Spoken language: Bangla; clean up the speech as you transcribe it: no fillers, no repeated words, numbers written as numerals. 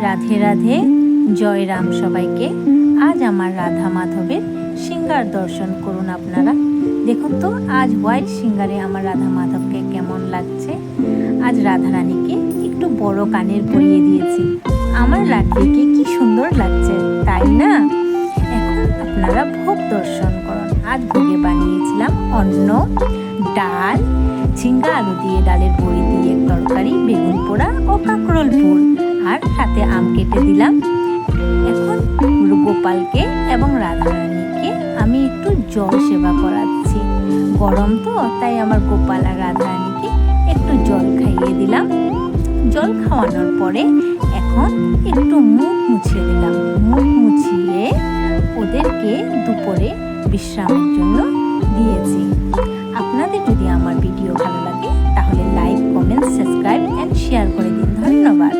রাধে রাধে, জয় রাম সবাইকে। আজ আমার রাধা মাধবের সিঙ্গার দর্শন করুন আপনারা। দেখুন তো আজ হোয়াইট সিঙ্গারে আমার রাধা মাধবকে কেমন লাগছে। আজ রাধারানীকে একটু বড় কানের পরিয়ে দিয়েছি। আমার লাড্ডুকে কি সুন্দর লাগছে, তাই না? এখন আপনারা ভোগ দর্শন করুন। আজ ভোগে বানিয়েছিলাম অন্ন, ডাল, ঝিঙ্গা আলু দিয়ে ডালের বড়ি দিয়ে তরকারি, বেগুন পোড়া ও কাঁকরোল পুর, আর সাথে আম কেটে দিলাম। এখন গোপালকে এবং রাধারানীকে আমি একটু জল সেবা করাচ্ছি। গরম তো, তাই আমার গোপাল আর রাধারানীকে একটু জল খাইয়ে দিলাম। জল খাওয়ানোর পরে এখন একটু মুখ মুছিয়ে দিলাম। মুখ মুছিয়ে ওদেরকে দুপুরে বিশ্রামের জন্য দিয়েছি। আপনাদের যদি আমার ভিডিও ভালো লাগে তাহলে like, comment, subscribe and share করে দিন। ধন্যবাদ।